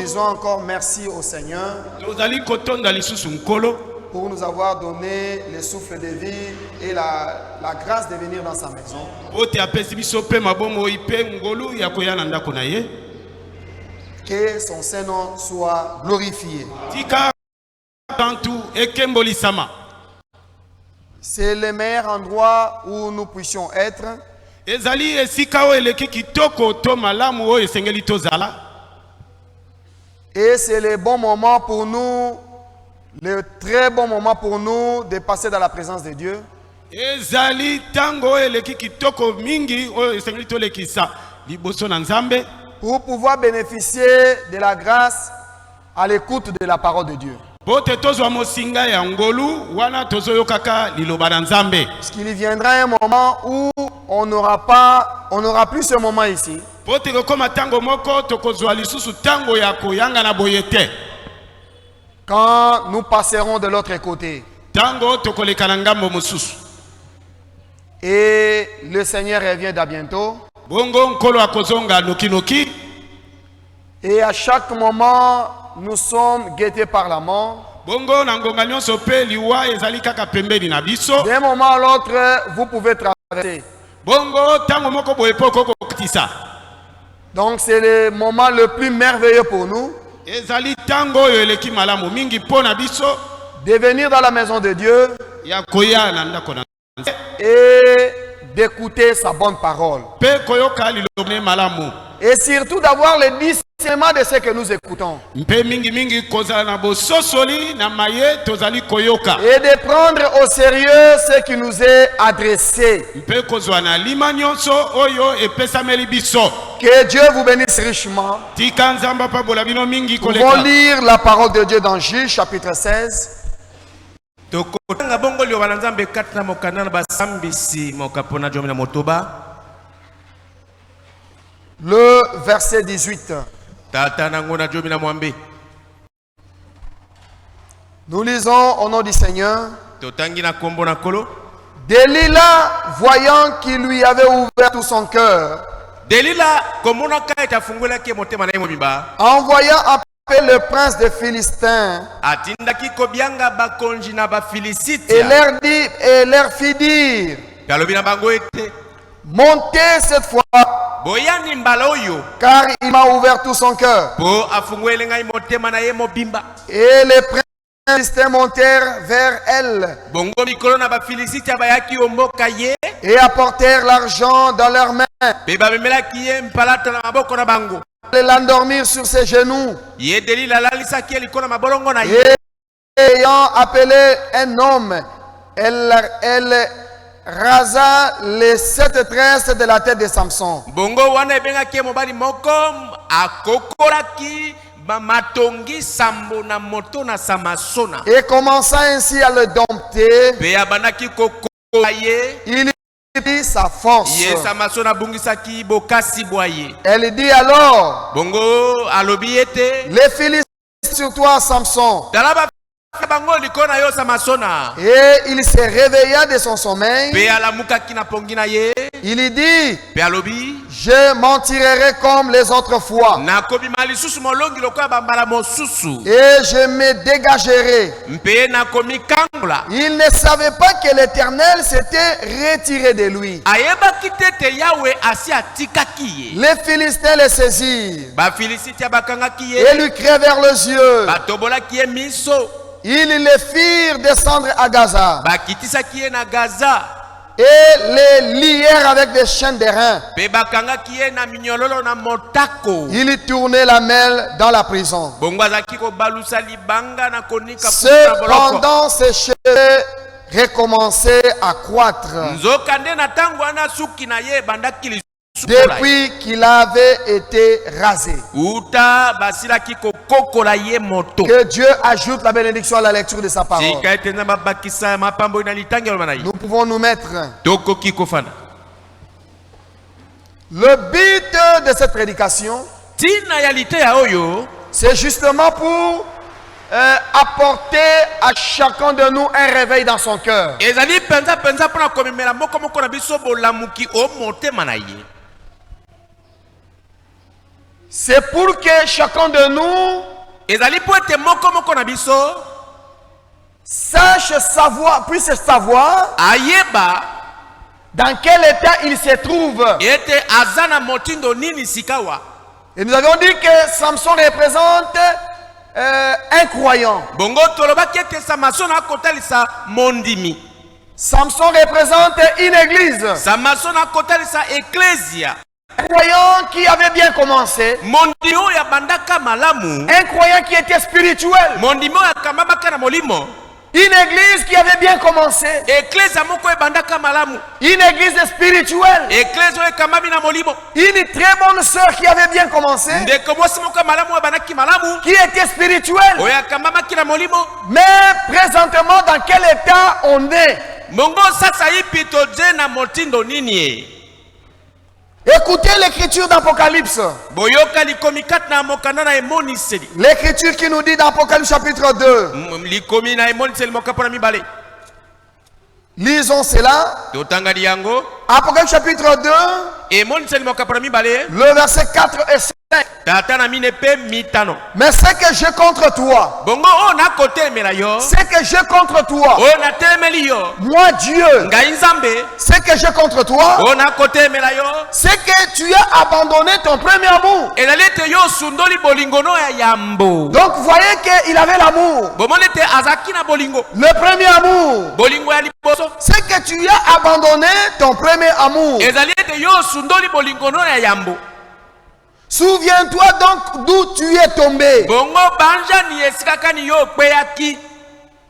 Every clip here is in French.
Disons encore merci au Seigneur pour nous avoir donné le souffle de vie et la grâce de venir dans sa maison. Que son Saint-Nom soit glorifié. C'est le meilleur endroit où nous puissions être. Et c'est le bon moment pour nous, le très bon moment pour nous de passer dans la présence de Dieu. Pour pouvoir bénéficier de la grâce à l'écoute de la parole de Dieu. Parce qu'il viendra un moment où on n'aura plus ce moment ici. Quand nous passerons de l'autre côté. Et le Seigneur revient à bientôt. Et à chaque moment, nous sommes guettés par la mort. D'un moment à l'autre, vous pouvez traverser. Donc c'est le moment le plus merveilleux pour nous. De venir dans la maison de Dieu et d'écouter sa bonne parole. Et surtout d'avoir le discernement de ce que nous écoutons. Et de prendre au sérieux ce qui nous est adressé. Que Dieu vous bénisse richement. Nous allons lire la parole de Dieu dans Juge chapitre 16. Le verset 18. Nous lisons au nom du Seigneur. Delilah, voyant qu'il lui avait ouvert tout son cœur, envoyant appeler le prince des Philistins et leur fit dire: montez cette fois, car il m'a ouvert tout son cœur. Et les princes des Philistins montèrent vers elle et apportèrent l'argent dans leurs mains et l'endormirent sur ses genoux. Et ayant appelé un homme, elle rasa les 7 tresses de la tête de Samson. Et commença ainsi à le dompter, il prit sa force. Elle dit alors: les Philistins sur toi, Samson. Et il se réveilla de son sommeil. Il dit: je m'en tirerai comme les autres fois, et je me dégagerai. Il ne savait pas que l'Éternel s'était retiré de lui. Les Philistins le saisirent et lui crevèrent les yeux. Ils le firent descendre à Gaza et les lièrent avec des chaînes d'airain. Ils tournaient la mêle dans la prison. Cependant, ses cheveux recommençaient à croître depuis qu'il avait été rasé. Que Dieu ajoute la bénédiction à la lecture de sa parole. Nous pouvons nous mettre. Le but de cette prédication, c'est justement pour apporter à chacun de nous un réveil dans son cœur. C'est pour que chacun de nous puisse savoir dans quel état il se trouve. Et nous avons dit que Samson représente un croyant. Samson représente une église. Un croyant qui avait bien commencé. Un croyant qui était spirituel. Une église qui avait bien commencé. Une église spirituelle. Une très bonne sœur qui avait bien commencé. Qui était spirituelle. Mais présentement, dans quel état on est? Écoutez l'écriture d'Apocalypse. L'écriture qui nous dit dans Apocalypse chapitre 2. Lisons cela. Apocalypse chapitre 2. Le verset 4 et 5. Mais ce que j'ai contre toi, ce que j'ai contre toi, moi Dieu, ce que j'ai contre toi, c'est que tu as abandonné ton premier amour. Donc vous voyez qu'il avait l'amour, le premier amour. C'est que tu as abandonné ton premier amour. Souviens-toi donc d'où tu es tombé.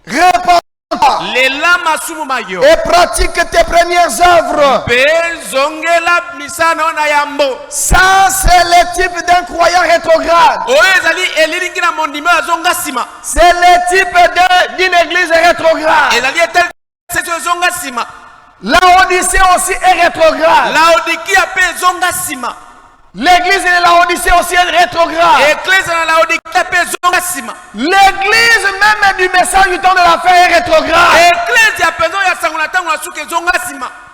Réponds-toi et pratique tes premières œuvres. Ça, c'est le type d'un croyant rétrograde. C'est le type d'une église rétrograde. Laodicée aussi est rétrograde. L'église de Laodicée aussi est rétrograde. L'église même du message du temps de la fin est rétrograde.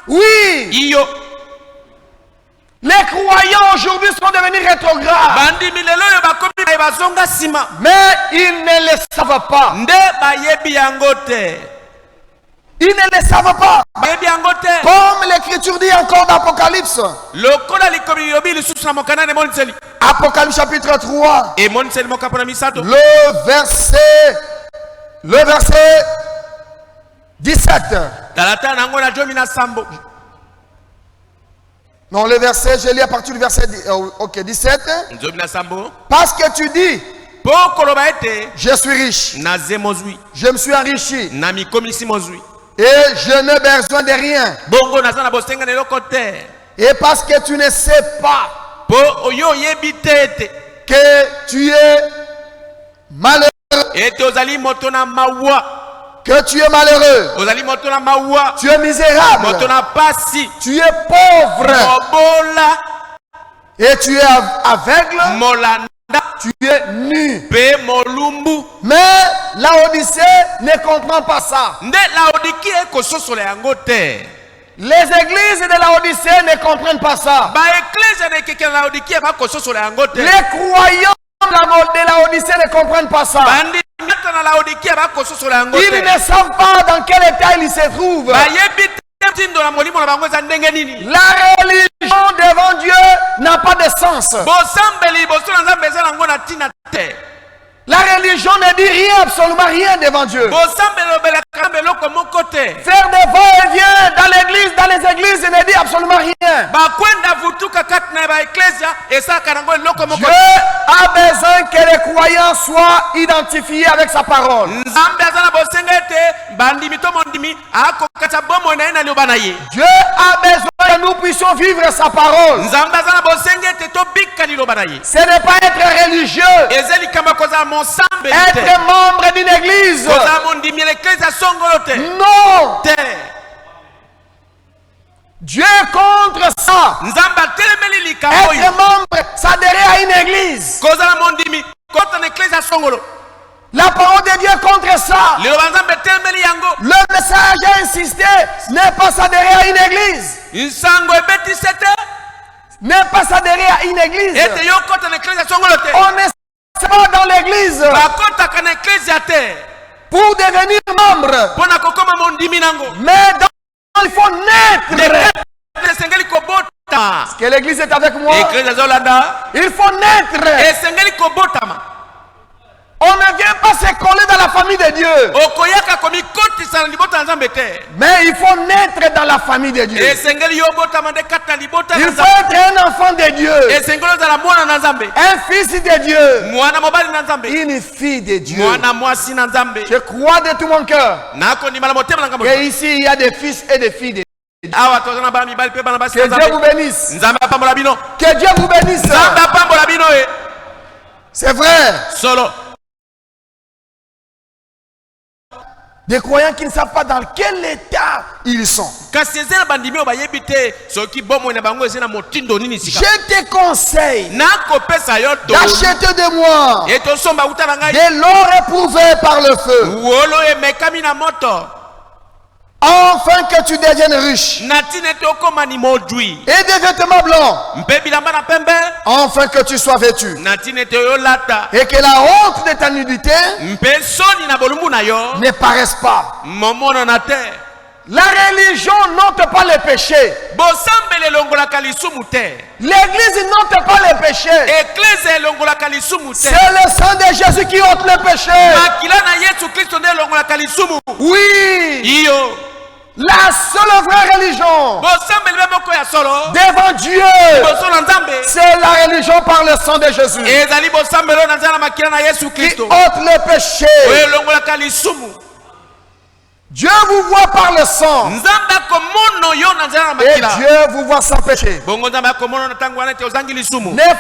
Oui. Les croyants aujourd'hui sont devenus rétrogrades. Mais ils ne le savent pas. Ils ne le savent pas. Comme l'écriture dit encore d'Apocalypse. Apocalypse chapitre 3. Le verset 17. Non, le verset, je lis à partir du verset 17. Parce que tu dis, je suis riche. Je me suis enrichi. Et je n'ai besoin de rien. Et parce que tu ne sais pas que tu es malheureux. Que tu es malheureux. Tu es misérable. Tu es pauvre. Et tu es aveugle. Tu es nu. Mais Laodicée ne comprend pas ça. Les églises de Laodicée ne comprennent pas ça. Les croyants de Laodicée ne comprennent pas ça. Ils ne savent pas dans quel état ils se trouvent. La religion devant Dieu n'a pas de sens. La religion ne dit rien, absolument rien devant Dieu. Faire des va-et-vient dans l'église, dans les églises, ne dit absolument rien. Dieu a besoin que les croyants soient identifiés avec sa parole. Dieu a besoin que nous puissions vivre sa parole. Ce n'est pas être religieux. Être membre d'une église. Non. Dieu est contre ça. Être membre, s'adhérer à une église. La parole de Dieu est contre ça. Le message a insisté, n'est pas s'adhérer à une église. Ne pas s'adhérer à une église. On n'est pas dans l'église pour devenir membre. Mais il faut naître. Est-ce que l'église est avec moi? Il faut naître. On ne vient pas se coller dans la famille de Dieu. Mais il faut naître dans la famille de Dieu. Il faut être un enfant de Dieu. Un fils de Dieu. Une fille de Dieu. Je crois de tout mon cœur que ici il y a des fils et des filles de Dieu. Que Dieu vous bénisse. Que Dieu vous bénisse. C'est vrai. Solo. Des croyants qui ne savent pas dans quel état ils sont. Je te conseille d'acheter de moi de l'or éprouvé par le feu, afin que tu deviennes riche, et des vêtements blancs, afin que tu sois vêtu, et que la honte de ta nudité ne paraisse pas. La religion n'ôte pas les péchés. L'église n'ôte pas les péchés. C'est le sang de Jésus qui ôte les péchés. Oui. La seule vraie religion devant Dieu, c'est la religion par le sang de Jésus qui ôte le péché. Dieu vous voit par le sang. Et Dieu vous voit sans péché. Ne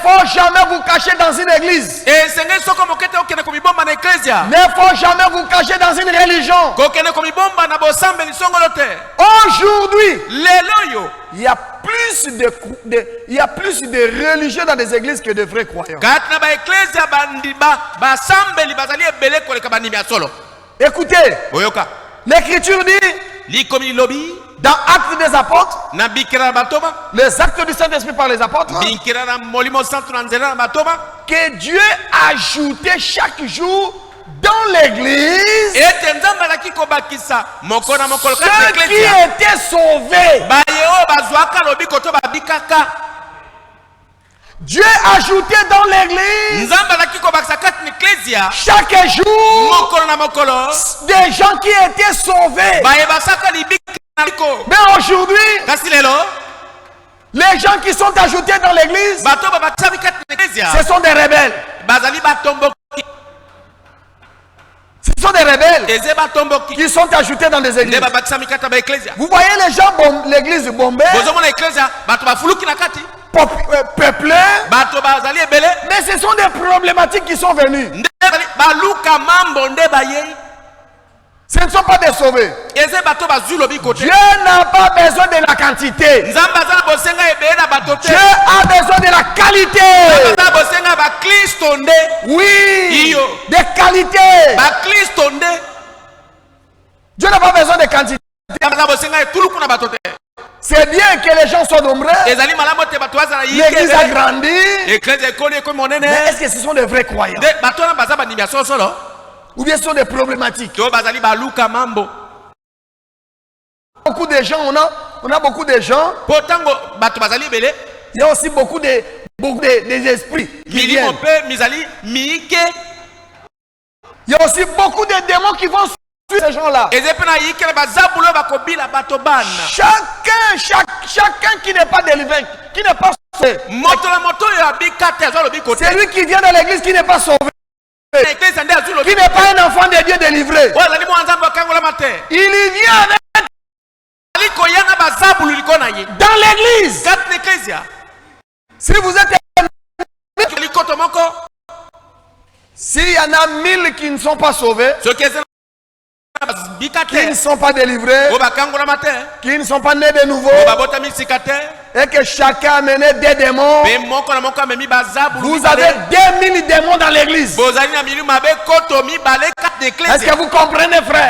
faut jamais vous cacher dans une église. Ne faut jamais vous cacher dans une religion. Aujourd'hui, il y a plus de religieux dans des églises que de vrais croyants. Écoutez. L'écriture dit dans Actes des Apôtres, les actes du Saint-Esprit par les apôtres, que Dieu ajoutait chaque jour dans l'église ceux qui étaient sauvés. Dieu ajoutait dans l'église chaque jour des gens qui étaient sauvés. Mais aujourd'hui, les gens qui sont ajoutés dans l'église, ce sont des rebelles. Ce sont des rebelles qui sont ajoutés dans des églises. Vous voyez les gens, l'église bombée, peuplé, mais ce sont des problématiques qui sont venues. Ce ne sont pas des sauvés. Dieu n'a pas besoin de la quantité. Dieu a besoin de la qualité. Oui, de qualité. Dieu n'a pas besoin de quantité. C'est bien que les gens soient nombreux. L'église a grandi. Mais est-ce que ce sont des vrais croyants? Ou bien ce sont des problématiques? Beaucoup de gens, on a beaucoup de gens. Il y a aussi beaucoup des esprits qui viennent. Il y a aussi beaucoup de démons qui vont suivre ces gens-là. Chacun qui n'est pas délivré, qui n'est pas sauvé, c'est lui qui vient dans l'église qui n'est pas sauvé, qui n'est pas un enfant de Dieu délivré. Il y vient avec dans l'église. Si vous êtes s'il y en a 1000 qui ne sont pas sauvés, qui ne sont pas délivrés, qui ne sont pas nés de nouveau, et que chacun a mené des démons, vous avez 2000 démons dans l'église. Est-ce que vous comprenez, frère?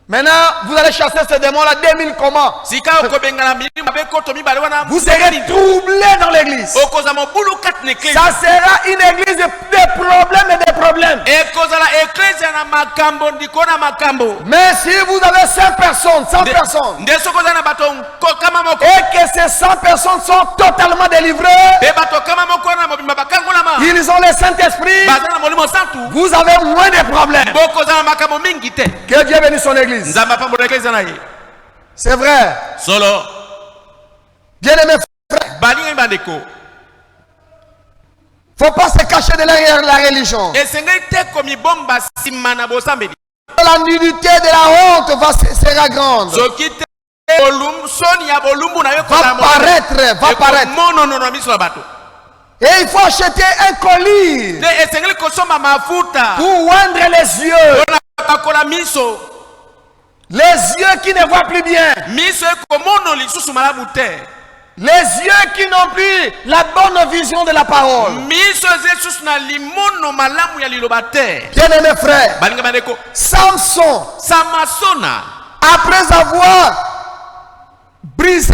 Maintenant, vous allez chasser ce démon-là 2000 comment? Vous serez troublés dans l'église. Ça sera une église de problèmes et de problèmes. Mais si vous avez 100 personnes, 100 personnes, et que ces 100 personnes sont totalement délivrées, ils ont le Saint-Esprit, vous avez moins de problèmes. Que Dieu bénisse son église. C'est vrai. Solo. Bien-aimé frère, faut pas se cacher derrière la religion. La nudité de la honte sera grande. Va paraître. Et il faut acheter un collier pour oindre les yeux. Les yeux qui ne voient plus bien. Les yeux qui n'ont plus la bonne vision de la parole. Bien-aimé frère, Samson, après avoir brisé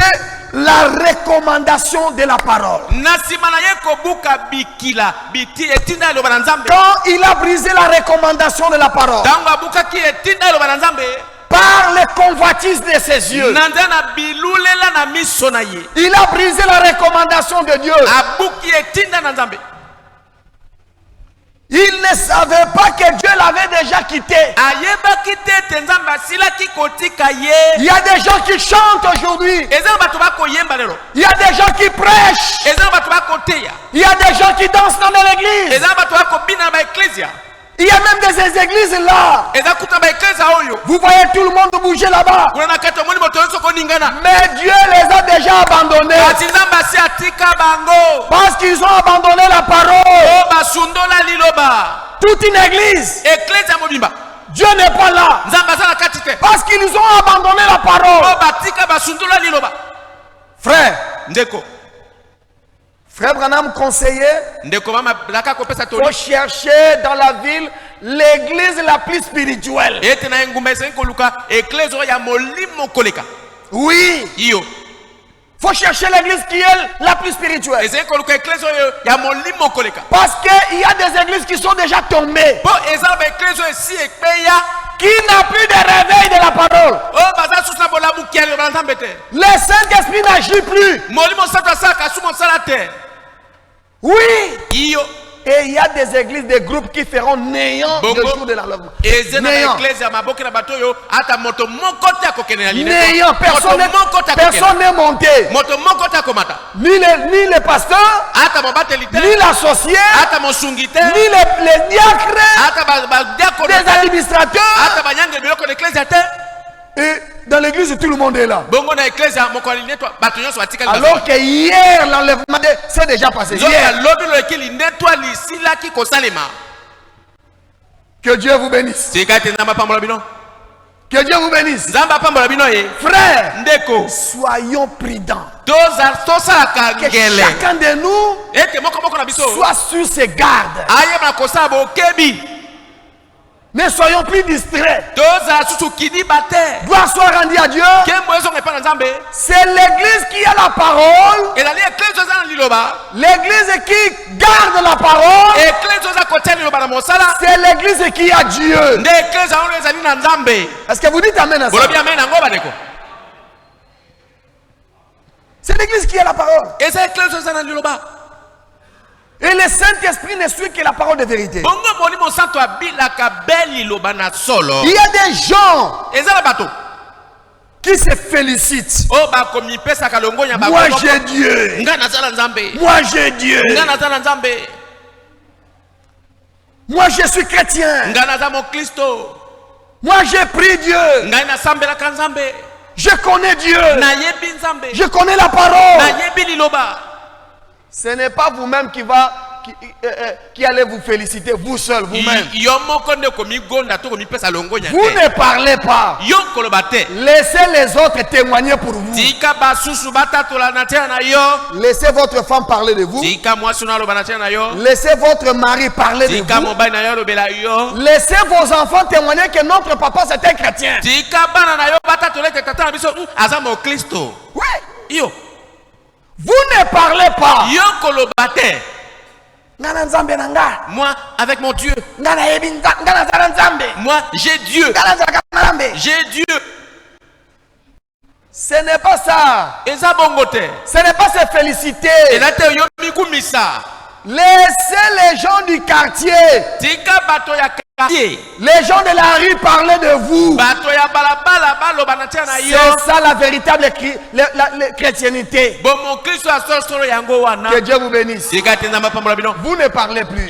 la recommandation de la parole, quand il a brisé la recommandation de la parole, par les convoitises de ses yeux, il a brisé la recommandation de Dieu. Il ne savait pas que Dieu l'avait déjà quitté. Il y a des gens qui chantent aujourd'hui. Il y a des gens qui prêchent. Il y a des gens qui dansent dans l'église. Il y a même des églises là. Vous voyez tout le monde bouger là-bas. Mais Dieu les a déjà abandonnés. Parce qu'ils ont abandonné la parole. Toute une église. Dieu n'est pas là. Parce qu'ils ont abandonné la parole. Frère. Frère Branham conseillait, faut chercher dans la ville l'église la plus spirituelle. Oui. Faut chercher l'église qui est la plus spirituelle. Parce qu'il y a des églises qui sont déjà tombées. Qui n'a plus de réveil de la parole. Le Saint-Esprit n'agit plus. Oui. Et il y a des églises, des groupes qui feront néant le jour de l'enlèvement. Néant. Personne n'est monté. Ni les pasteurs, ni l'associé, ni les diacres, les administrateurs. Et dans l'église, tout le monde est là. Alors que hier, l'enlèvement s'est déjà passé. Hier. Que Dieu vous bénisse. Que Dieu vous bénisse. Frère, soyons prudents. Que chacun de nous soit sur ses gardes. Ne soyons plus distraits. Gloire soit rendue à Dieu. C'est l'église qui a la parole. L'église qui garde la parole. C'est l'église qui a Dieu. Est-ce que vous dites amen à ça? C'est l'église qui a la parole. Et le Saint-Esprit ne suit que la parole de vérité. Il y a des gens qui se félicitent. Moi j'ai Dieu. Moi j'ai Dieu. Moi je suis chrétien. Moi j'ai pris Dieu. Je connais Dieu. Je connais la parole. Ce n'est pas vous-même qui va qui allait vous féliciter, vous seul, vous-même. Vous ne parlez pas. Laissez les autres témoigner pour vous. Laissez votre femme parler de vous. Laissez votre mari parler de vous. Laissez vos enfants témoigner que notre papa c'était chrétien. Oui. Vous ne parlez pas. Moi, avec mon Dieu. Moi, j'ai Dieu. J'ai Dieu. Ce n'est pas ça. Ce n'est pas se féliciter. Laissez les gens du quartier, les gens de la rue parler de vous. C'est ça la véritable chrétienté. Que Dieu vous bénisse. Vous ne parlez plus.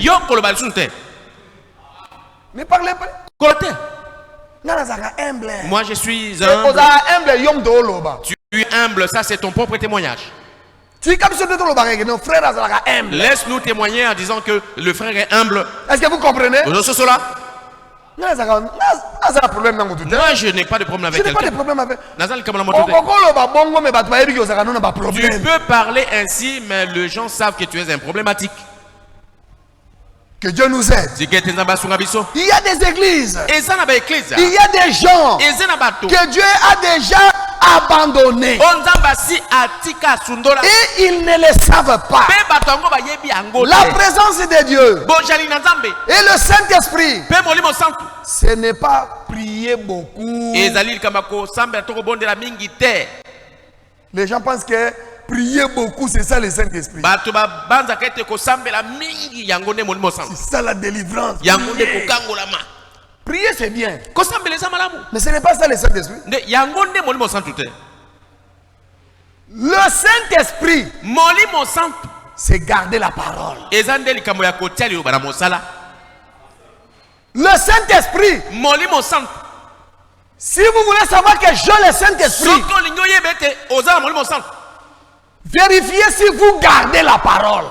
Ne parlez plus. Moi je suis humble. Tu es humble, ça c'est ton propre témoignage. Laisse-nous témoigner en disant que le frère est humble. Est-ce que vous comprenez? Moi je n'ai pas de problème avec quelqu'un. Tu peux parler ainsi, mais les gens savent que tu es un problématique. Que Dieu nous aide. Il y a des églises. Il y a des gens que Dieu a déjà abandonnés. Et ils ne le savent pas. La présence de Dieu et le Saint-Esprit, ce n'est pas prier beaucoup. Les gens pensent que prier beaucoup, c'est ça le Saint-Esprit. C'est ça la délivrance. Prier c'est bien. Mais ce n'est pas ça le Saint-Esprit. Le Saint-Esprit, c'est garder la parole. Le Saint-Esprit, si vous voulez savoir que j'ai le Saint-Esprit, vérifiez si vous gardez la parole.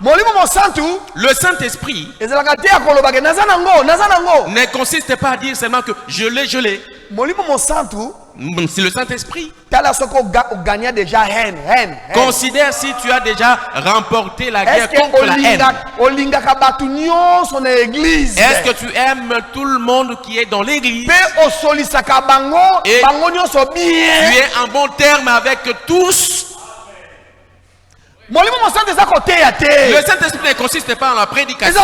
Le Saint-Esprit ne consiste pas à dire seulement que je l'ai. C'est le Saint-Esprit. Considère si tu as déjà remporté la guerre contre la haine. Est-ce que tu aimes tout le monde qui est dans l'église? Et tu es en bon terme avec tous. Le Saint-Esprit ne consiste pas en la prédication.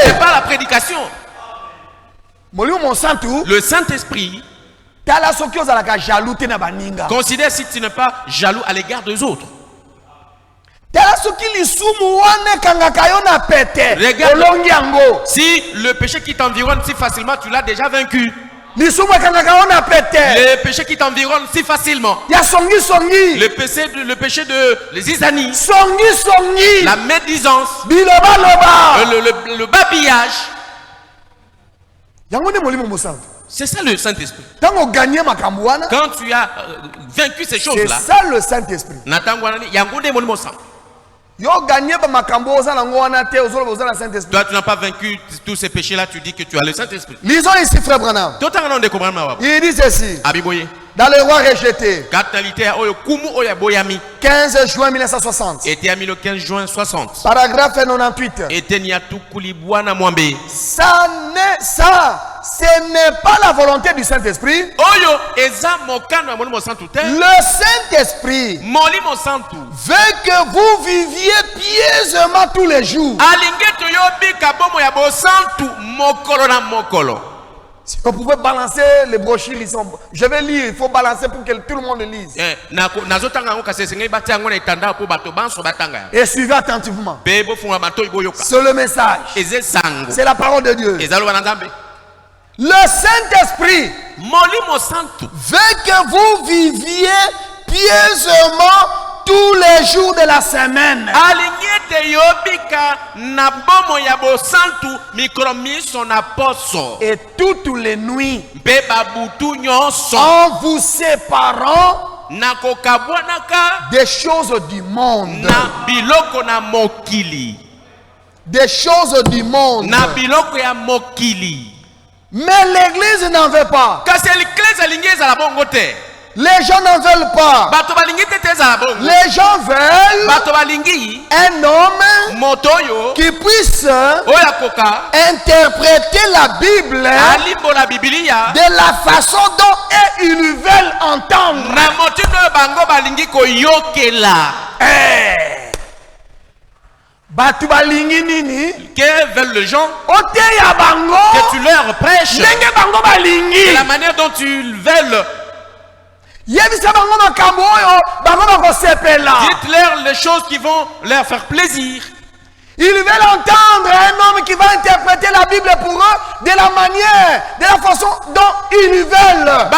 C'est pas la prédication. Le Saint-Esprit considère si tu n'es pas jaloux à l'égard des autres. Regarde, si le péché qui t'environne si facilement, tu l'as déjà vaincu. Le péché qui t'environne si facilement. Le péché de zizanie. La médisance. Le babillage. C'est ça le Saint-Esprit. Quand tu as vaincu ces choses-là, c'est ça le Saint-Esprit. Toi, tu n'as pas vaincu tous ces péchés-là, tu dis que tu as le Saint-Esprit. Lisons ici, frère Branham. Il dit ceci. Dans le roi rejeté. 15 juin 1960. Paragraphe 98. Ce n'est pas la volonté du Saint-Esprit. Le Saint-Esprit veut que vous viviez pieusement tous les jours. Si vous pouvez balancer les brochures, je vais lire, il faut balancer pour que tout le monde lise. Et suivez attentivement. C'est le message. C'est la parole de Dieu. Le Saint-Esprit veut que vous viviez pieusement tous les jours de la semaine. Et toutes les nuits, en vous séparant des choses du monde. Na biloko na mokili. Des choses du monde. Na biloko ya mokili. Mais l'église n'en veut pas. Les gens n'en veulent pas. Les gens veulent un homme qui puisse interpréter la Bible de la façon dont ils veulent entendre. Que veulent les gens? Que tu leur prêches de la manière dont ils veulent. Dites-leur les choses qui vont leur faire plaisir. Ils veulent entendre un homme qui va interpréter la Bible pour eux de la manière, de la façon dont ils veulent.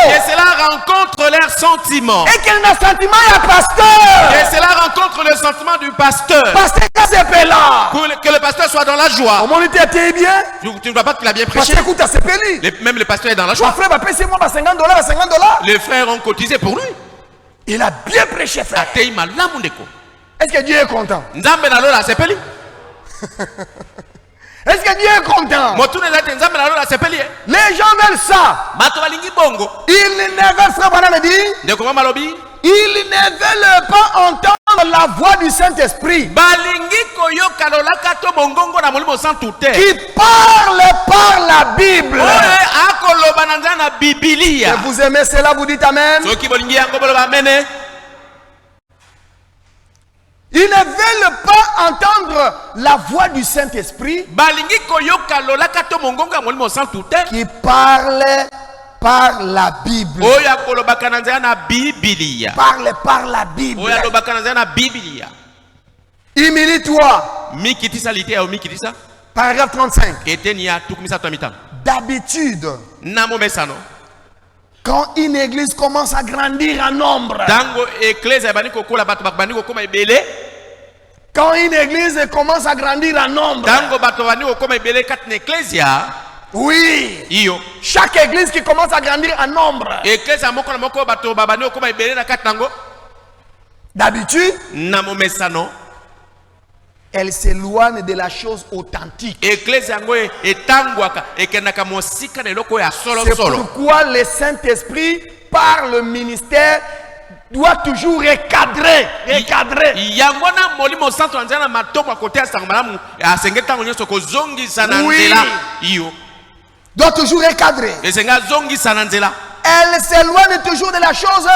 Et cela rencontre leurs sentiments. Et que cela rencontre le sentiment du pasteur. Que le pasteur soit dans la joie. Tu ne vois pas qu'il a bien prêché. Même le pasteur est dans la joie. Les frères ont cotisé pour lui. Il a bien prêché, frère. Est-ce que Dieu est content? Est-ce que Dieu est content? Les gens veulent ça. Ils ne veulent pas entendre la voix du Saint-Esprit qui parle par la Bible. Et vous aimez cela, vous dites Amen. Ils ne veulent pas entendre la voix du Saint-Esprit qui parle par la Bible. Parle par la Bible. Humilie-toi. Paragraphe 35. D'habitude, quand une église commence à grandir en nombre, quand une église commence à grandir en nombre, oui, chaque église qui commence à grandir en nombre, d'habitude, elle s'éloigne de la chose authentique. C'est pourquoi le Saint-Esprit, par le ministère, doit toujours recadrer. Oui. Doit toujours recadrer. Elle s'éloigne toujours de la chose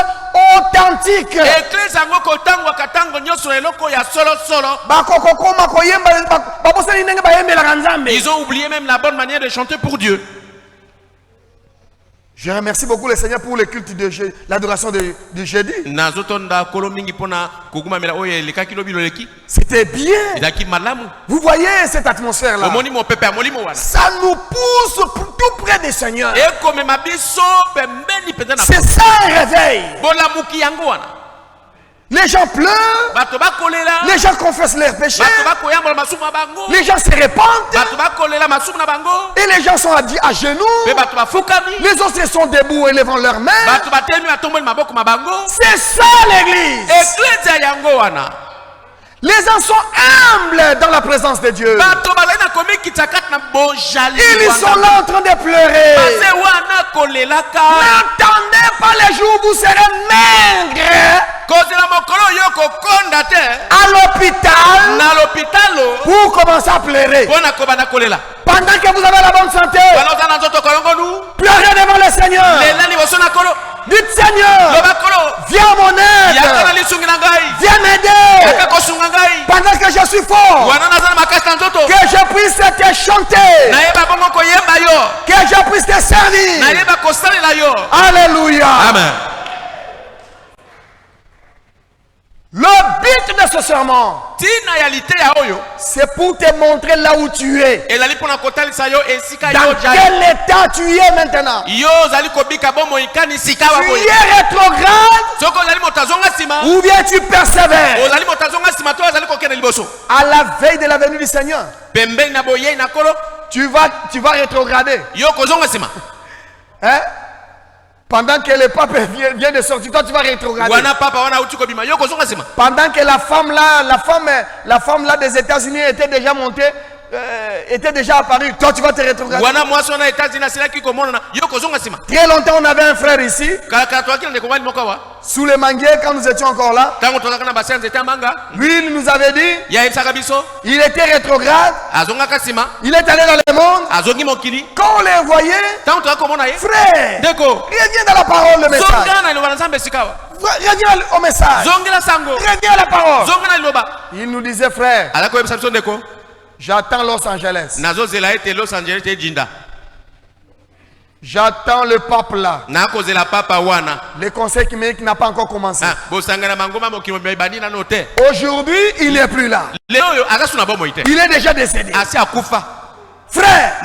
authentique. Ils ont oublié même la bonne manière de chanter pour Dieu. Je remercie beaucoup le Seigneur pour le culte de l'adoration de jeudi. C'était bien. Vous voyez cette atmosphère là. Ça nous pousse tout près du Seigneur. C'est ça un réveil. Les gens pleurent. Les gens confessent leurs péchés. Les gens se répandent. Et les gens sont à genoux. Les autres sont debout et levant leurs mains. C'est ça l'église. Les gens sont humbles dans la présence de Dieu. Ils sont là en train de pleurer. N'attendez pas les jours où vous serez maigres à l'hôpital pour commencer à pleurer. Pendant que vous avez la bonne santé, pleurez devant le Seigneur. Dites Seigneur, viens à mon aide. Viens m'aider. Pendant que je suis fort, que je puisse te chanter, que je puisse te servir. Alléluia. Amen. Le but de ce serment, c'est pour te montrer là où tu es. Dans quel état tu es maintenant. Tu es rétrograde ou bien tu persévères. À la veille de la venue du Seigneur, tu vas rétrograder. Hein? Pendant que le pape vient de sortir, toi tu vas rétrograder. Pendant que la femme là des États-Unis était déjà montée, était déjà apparue, toi tu vas te rétrograder. Très longtemps on avait un frère ici, sous le manguier quand nous étions encore là. Lui il nous avait dit, il était rétrograde, il est allé dans le monde. Quand on les voyait, frère, reviens dans la parole, le message. Reviens au message. Reviens à la parole. Il nous disait, frère, j'attends Los Angeles. J'attends le pape là. Le conseil clinique n'a pas encore commencé. Aujourd'hui, il n'est plus là. Il est déjà décédé. Frère,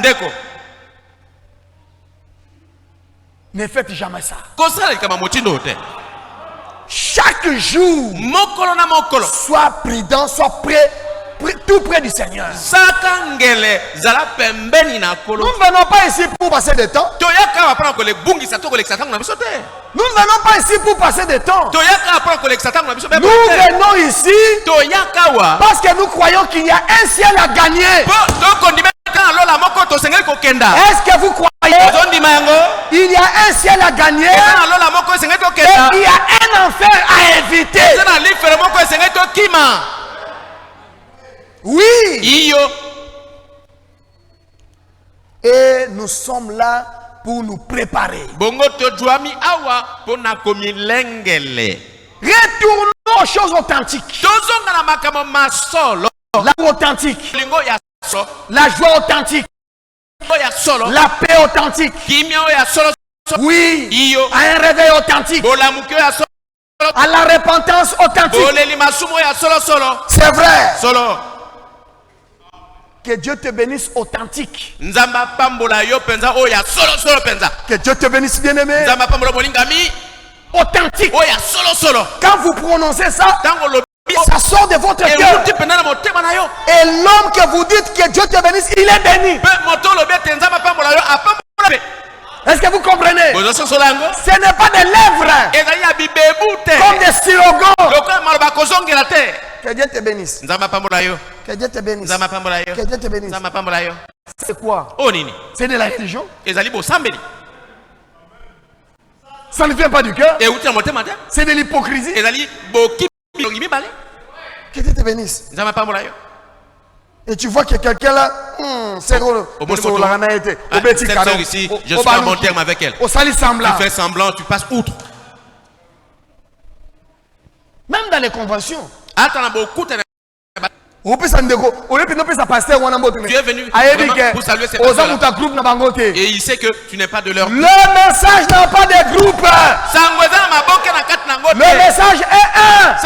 ne faites jamais ça. Chaque jour, sois prudent, sois prêt. Tout près du Seigneur. Nous ne venons pas ici pour passer du temps. Nous ne venons pas ici pour passer du temps. Nous venons ici parce que nous croyons qu'il y a un ciel à gagner. Est-ce que vous croyez il y a un ciel à gagner et il y a un enfer à éviter? Oui. Et nous sommes là pour nous préparer. Retournons aux choses authentiques. L'amour authentique. La joie authentique. La paix authentique. Oui. À un réveil authentique. À la repentance authentique. C'est vrai. Que Dieu te bénisse authentique. Que Dieu te bénisse bien-aimé. Authentique. Quand vous prononcez ça, ça sort de votre cœur. Et l'homme que vous dites que Dieu te bénisse, il est béni. Est-ce que vous comprenez? Ce n'est pas des lèvres comme des slogans. Que Dieu te bénisse. Que Dieu te bénisse. Que Dieu te bénisse. C'est quoi? C'est de la religion. Ça ne vient pas du cœur. C'est de l'hypocrisie. Que Dieu te bénisse. Et tu vois que quelqu'un là, c'est ici, je suis en bon terme avec elle. Tu fais semblant, tu passes outre. Même dans les conventions. Tu es venu pour saluer ces personnes. Et il sait que tu n'es pas de leur groupe. Le message n'a pas de groupe. Le message est un.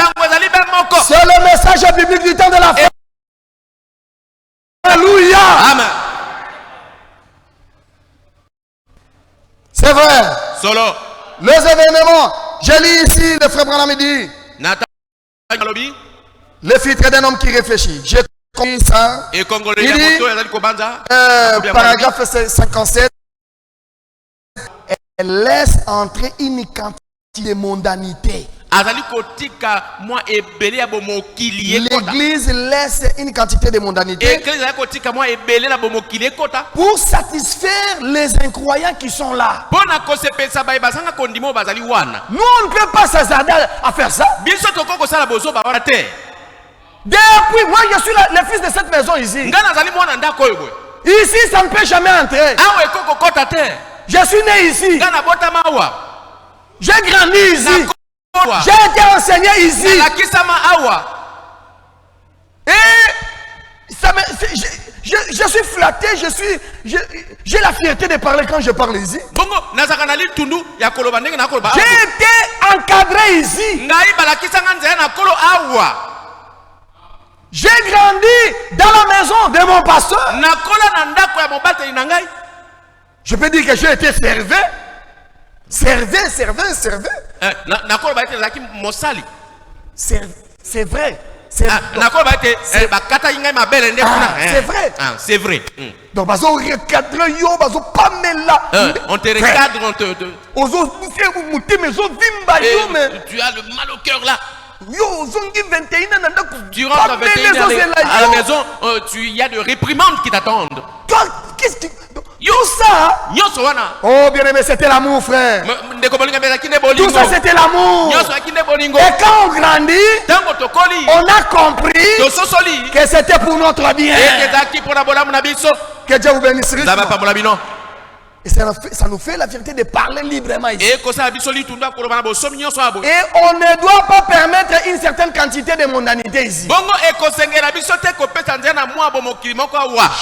C'est le message biblique du temps de la fin. Alléluia. Amen. C'est vrai. Les événements. Je lis ici le frère Branham dit. Le filtre d'un homme qui réfléchit. J'ai compris ça. Il dit, paragraphe 57. Elle laisse entrer une quantité de mondanité. L'église laisse une quantité de mondanité pour satisfaire les incroyants qui sont là. Nous, on ne peut pas s'hasarder à faire ça. Depuis, moi je suis le fils de cette maison ici. Ici, ça ne peut jamais entrer. Je suis né ici. J'ai grandi ici. J'ai été enseigné ici. Et je suis flatté, j'ai la fierté de parler quand je parle ici. J'ai été encadré ici. J'ai grandi dans la maison de mon pasteur. Je peux dire que j'ai été servé. C'est vrai. C'est vrai. C'est vrai. Donc, on te recadre, on te... Tu as le mal au cœur là. Tu rentres à 21 à la maison, il y a des réprimandes qui t'attendent. Qu'est-ce que... Tout ça, oh bien aimé, c'était l'amour, frère. Tout ça, c'était l'amour. Et quand on grandit, on a compris que c'était pour notre bien. Que Dieu vous bénisse. Et ça nous fait la fierté de parler librement ici. Et on ne doit pas permettre une certaine quantité de mondanité ici.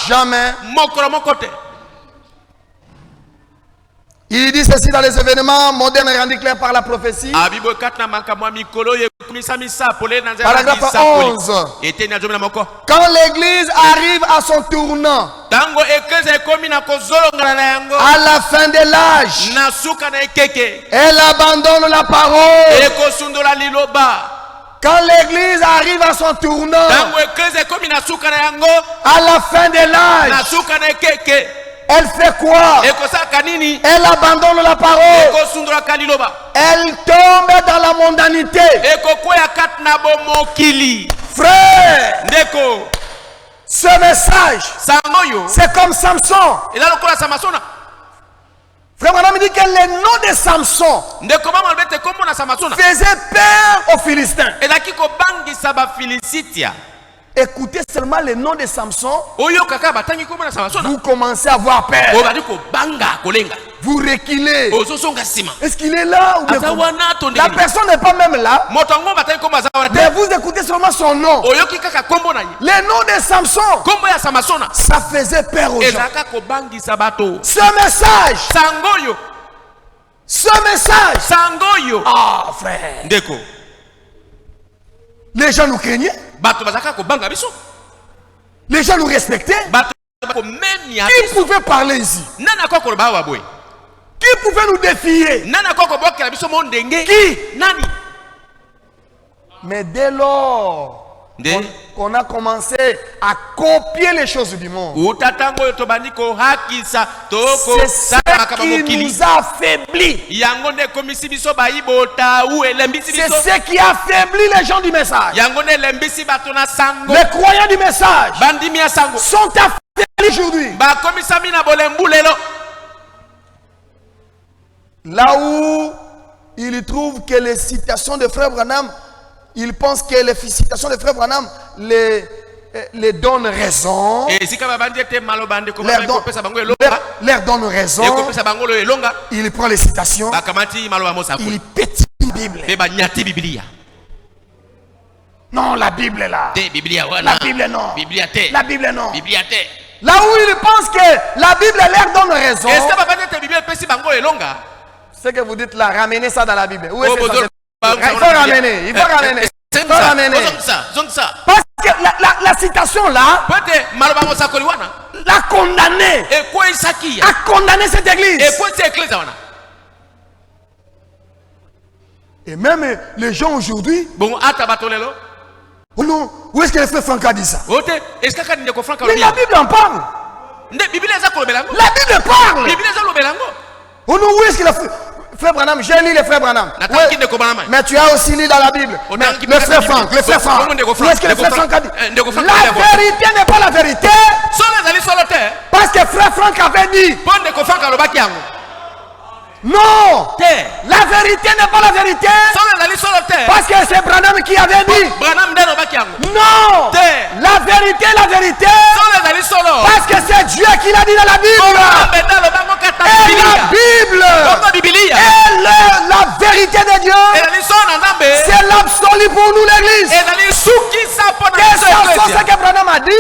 Jamais. Il dit ceci dans les événements modernes rendus clairs par la prophétie. Paragraphe 11. Quand l'église arrive à son tournant, à la fin de l'âge, elle abandonne la parole. Quand l'église arrive à son tournant, à la fin de l'âge, elle fait quoi? Elle abandonne la parole. Elle tombe dans la mondanité. Frère, ce message, c'est comme Samson. Frère Branham dit que le nom de Samson faisait peur aux Philistins. Écoutez seulement le nom de Samson, vous commencez à avoir peur. Vous reculez. Est-ce qu'il est là ou bien la personne n'est pas même là, mais vous écoutez seulement son nom. Le nom de Samson, ça faisait peur aux gens. Ce message, ah frère, les gens nous craignaient. Les gens nous respectaient. Qui pouvait parler ici? Qui pouvait nous défier? Qui? Mais dès lors qu'on a commencé à copier les choses du monde, c'est ce qui nous a affaiblis. C'est ce qui a affaibli les gens du message. Les croyants du message sont affaiblis aujourd'hui. Là où ils trouvent que les citations de Frère Branham, ils pensent que les citations de Frère Branham les donnent raison. Leur donnent raison. Il prend les citations. Il pétille la Bible. Non, la Bible est là. La Bible non. La Bible non. Là où ils pensent que la Bible leur donne raison. Ce que vous dites là, ramenez ça dans la Bible. Où est-ce que il faut ramener. Il faut ramener. Parce que la citation là l'a condamné. A condamné cette église. Et même les gens aujourd'hui. Oh non, où est-ce que le frère Franck a dit ça? Mais la Bible en parle. La Bible parle. Oh non, où est-ce que le frère Branham, j'ai lu le frère Branham. Ouais. Mais tu as aussi lu dans la Bible. Le frère Franck, où est-ce que le frère Franck a dit? La vérité n'est pas la vérité. Parce que frère Franck avait dit. Non, la vérité n'est pas la vérité. Parce que c'est Branham qui avait dit. Non, la vérité. Parce que c'est Dieu qui l'a dit dans la Bible. Et la Bible est la vérité de Dieu. C'est l'absolu pour nous l'église. Que ça soit ce que Branham a dit,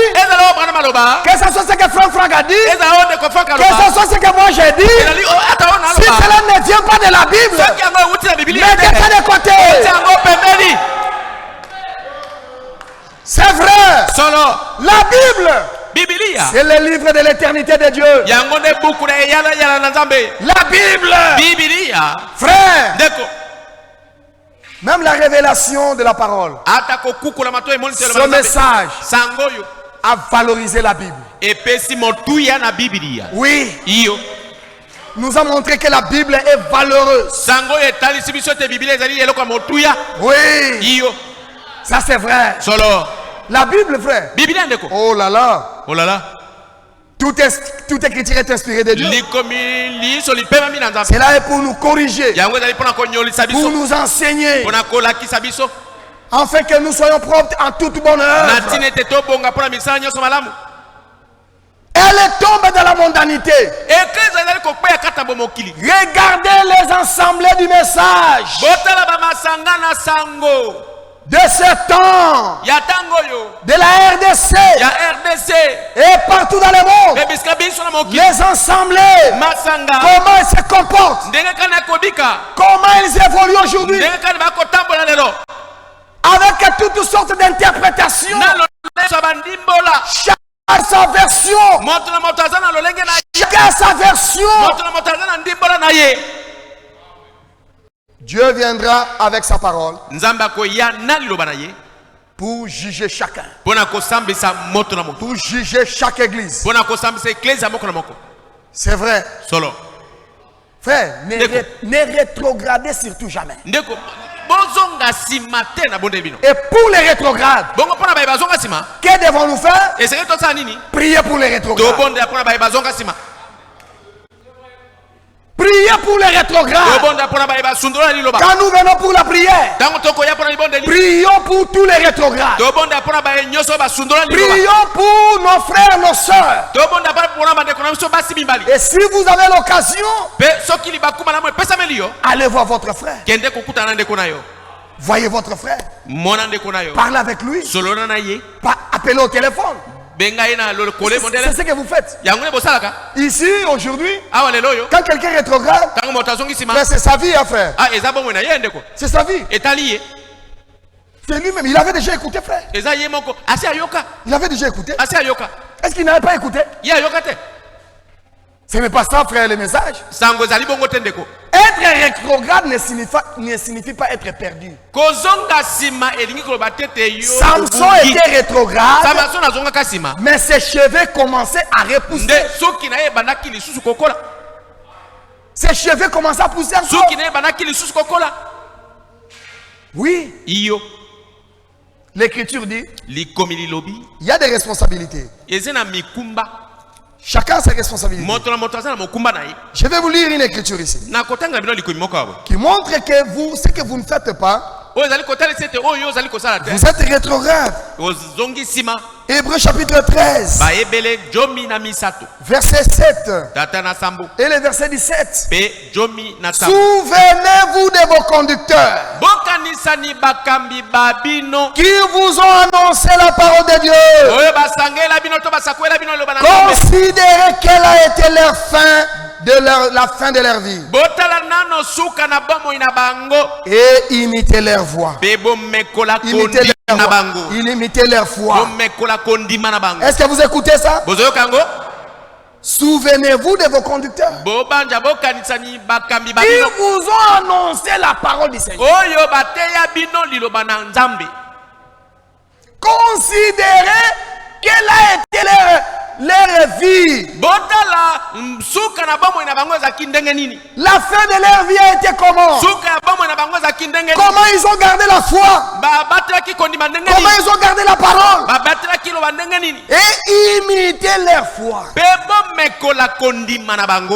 que ça soit ce que Franck a dit, que ça soit ce que moi j'ai dit. Si cela ne vient pas de la Bible, mettez ça de côté. C'est vrai. La Bible, c'est le livre de l'éternité de Dieu. La Bible, frère, Même la révélation de la parole. Ce message a valorisé la Bible. Oui. Nous a montré que la Bible est valeureuse. Oui. Ça c'est vrai. La Bible, frère. Oh là là. Oh là là. Toute écriture est inspirée de Dieu. Cela est pour nous corriger, pour nous enseigner, afin que nous soyons propres en toute bonne œuvre. Elle est tombée dans la mondanité. Regardez les assemblées du message de ce temps, de la RDC, et partout dans le monde, les assemblées, comment elles se comportent, comment elles évoluent aujourd'hui, avec toutes sortes d'interprétations, chacun sa version, chacun sa version. Dieu viendra avec sa parole pour juger chacun, pour juger chaque église. C'est vrai. Frère, ne rétrogradez surtout jamais. Et pour les rétrogrades, que devons-nous faire? Prier pour les rétrogrades. Priez pour les rétrogrades. Quand nous venons pour la prière, prions pour tous les rétrogrades. Prions pour nos frères, nos sœurs. Et si vous avez l'occasion, allez voir votre frère. Voyez votre frère. Parlez avec lui. Appelez au téléphone. C'est ce que vous faites. Ici, aujourd'hui, quand quelqu'un rétrograde, c'est sa vie, hein, frère. C'est sa vie. C'est lui-même. Il avait déjà écouté, frère. Il avait déjà écouté. Est-ce qu'il n'avait pas écouté? Ce n'est pas ça, frère, le message. Être rétrograde ne signifie pas être perdu. Samson était rétrograde, mais ses cheveux commençaient à repousser. Ses cheveux commençaient à pousser encore. Oui. L'écriture dit, il y a des responsabilités. Chacun a ses responsabilités. Je vais vous lire une écriture ici qui montre que vous, ce que vous ne faites pas, vous êtes rétrograde. Hébreux chapitre 13, verset 7 et le verset 17. Souvenez-vous de vos conducteurs qui vous ont annoncé la parole de Dieu. Considérez quelle a été leur fin la fin de leur vie et imitez leur voix. Imitez leur foi. Est-ce que vous écoutez ça? Souvenez-vous de vos conducteurs qui vous ont annoncé la parole du Seigneur. Considérez quelle a été leur vie. La fin de leur vie a été comment? Comment ils ont gardé la foi? Comment ils ont gardé la parole? Et imitez leur foi.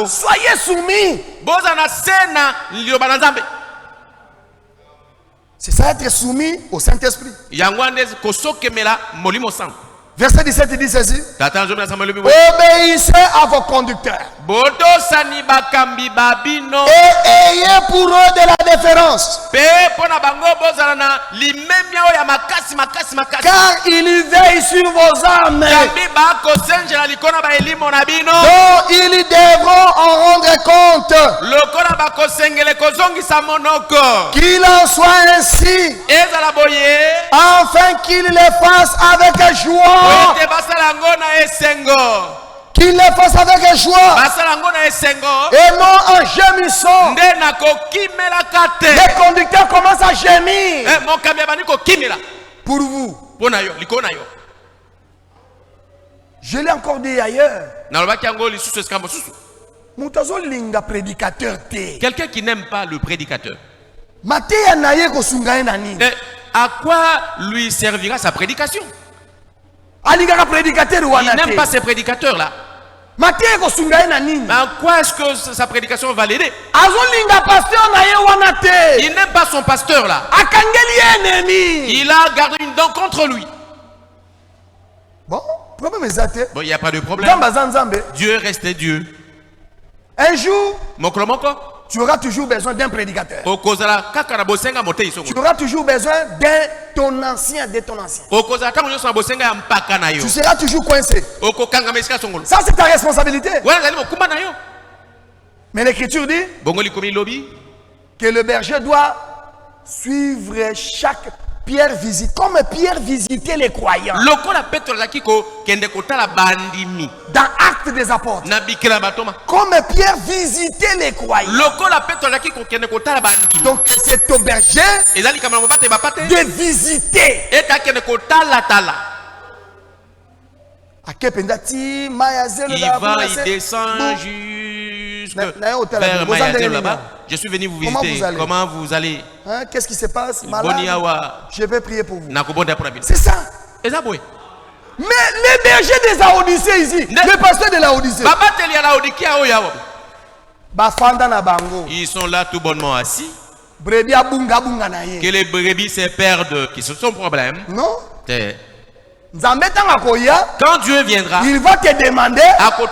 Soyez soumis. C'est ça, être soumis au Saint-Esprit. Verset 17 dit ceci. Obéissez à vos conducteurs et ayez pour eux de la déférence, car ils veillent sur vos âmes, dont ils devront en rendre compte. Qu'il en soit ainsi, afin qu'ils les fassent avec joie Qu'il le fasse avec joie et non en gémissant. Les conducteurs commencent à gémir pour vous. Je l'ai encore dit ailleurs. Quelqu'un qui n'aime pas le prédicateur. À quoi lui servira sa prédication? Il n'aime pas ces prédicateurs-là. Mais en quoi est-ce que sa prédication va l'aider? Il n'aime pas son pasteur-là. Il a gardé une dent contre lui. Bon, il n'y a pas de problème. Dieu reste Dieu. Un jour, Moko. tu auras toujours besoin d'un prédicateur. Tu auras toujours besoin de ton ancien. Tu seras toujours coincé. Ça, c'est ta responsabilité. Mais l'Écriture dit que le berger doit suivre chaque Pierre visite, comme Pierre visitait les croyants. Dans Actes des Apôtres. Comme Pierre visitait les croyants. Donc c'est au berger de visiter. Il va, il descend vers Mayazem là-bas. Je suis venu vous visiter. Comment vous allez? Hein? Qu'est-ce qui se passe? Malade? Je vais prier pour vous. C'est ça. Mais les bergers des Laodicées ici, le pasteur de Laodicée, ils sont là tout bonnement assis. Que les brebis se perdent, qui sont son problème. Non. Quand Dieu viendra, il va te demander,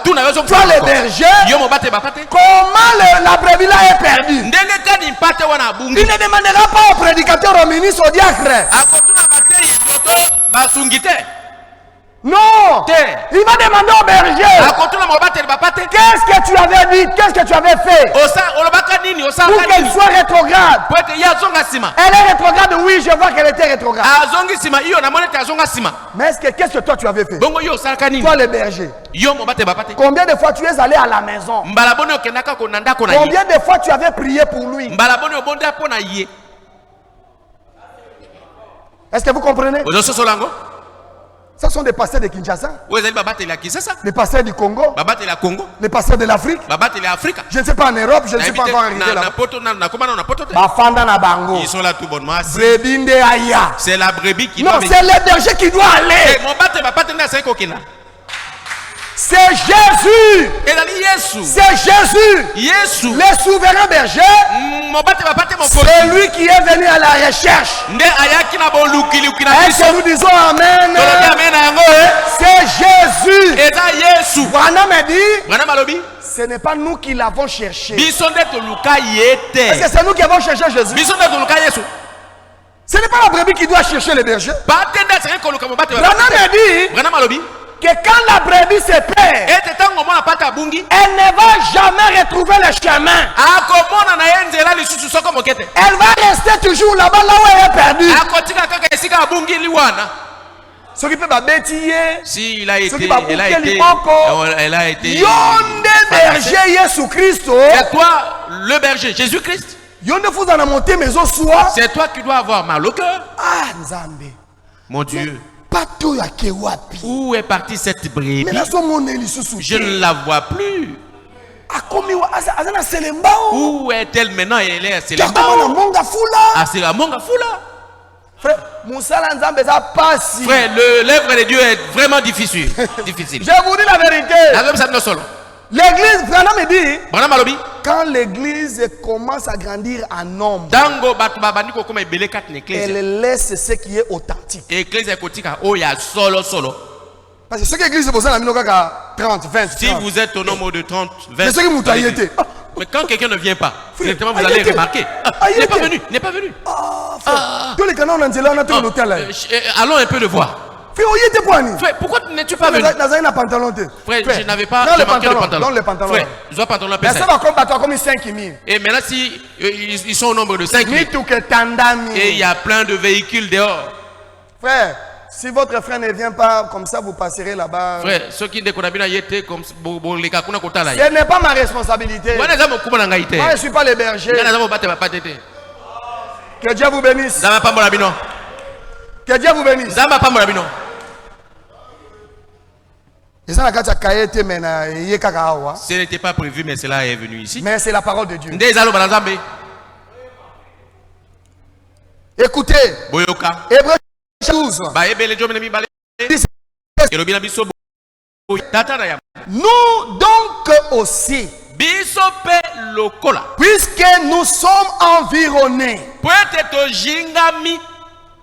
toi le berger, comment la brebis là est perdue. Il ne demandera pas au prédicateur, au ministre, au diacre. Non, il va demander au berger, qu'est-ce que tu avais dit, qu'est-ce que tu avais fait pour qu'elle soit rétrograde. Elle est rétrograde, oui, je vois qu'elle était rétrograde. Mais qu'est-ce que toi tu avais fait? Toi le berger, combien de fois tu es allé à la maison? Combien de fois tu avais prié pour lui? Est-ce que vous comprenez? Ce sont des pasteurs de Kinshasa, les pasteurs du Congo, les pasteurs de l'Afrique. Je ne sais pas en Europe, je ne suis pas encore arrivé là. Ils sont là tout bonnement. C'est la brebis qui doit venir. Non, c'est le berger qui doit aller. C'est Jésus. C'est Jésus. Le souverain berger. C'est lui qui est venu à la recherche. Est-ce que nous disons Amen? C'est Jésus. Branham me dit, ce n'est pas nous qui l'avons cherché. Est-ce que c'est nous qui avons cherché Jésus? Ce n'est pas la brebis qui doit chercher le berger. Branham me dit que quand la brebis se perd, elle ne va jamais retrouver le chemin. Elle va rester toujours là-bas, là où elle est perdue. Ce qui peut bêtiller, si il a été, elle a été. Berger Jésus Christ. C'est toi le berger, Jésus-Christ. C'est toi qui dois avoir mal au cœur. Ah, Nzambe. Mon Dieu. Où est partie cette brebis? Je ne la vois plus. Où est-elle maintenant? Elle est à Selembao. C'est la Mongafula. Frère, l'œuvre de Dieu est vraiment difficile. Je vous dis la vérité. L'église, Branham me dit, quand l'église commence à grandir en nombre, elle laisse ce qui est authentique. Parce que ce que l'église est posée dans 30, 20. Si vous êtes au nombre de 30, 20. Mais ce qui vous a été. Mais quand quelqu'un ne vient pas, directement vous allez remarquer. Il n'est pas venu. Tous les canons, on a un hôtel. Allons un peu le voir. Frère, pourquoi n'es-tu pas venu? Frère, je n'avais pas. Je manquais le pantalon. Frère, je dois pantalon. Mais ça va comme 5 000. Et maintenant, si ils sont au nombre de 5 000. Et il y a plein de véhicules dehors. Frère, Si votre frère ne vient pas comme ça, vous passerez là-bas. Frère, ceux qui ne comme ce n'est pas ma responsabilité. Moi, je ne suis pas le berger. Que Dieu vous bénisse. Que Dieu vous bénisse. Ce n'était pas prévu, mais cela est venu ici. Mais c'est la parole de Dieu. Écoutez. Hébreux 12. Nous donc aussi, puisque nous sommes environnés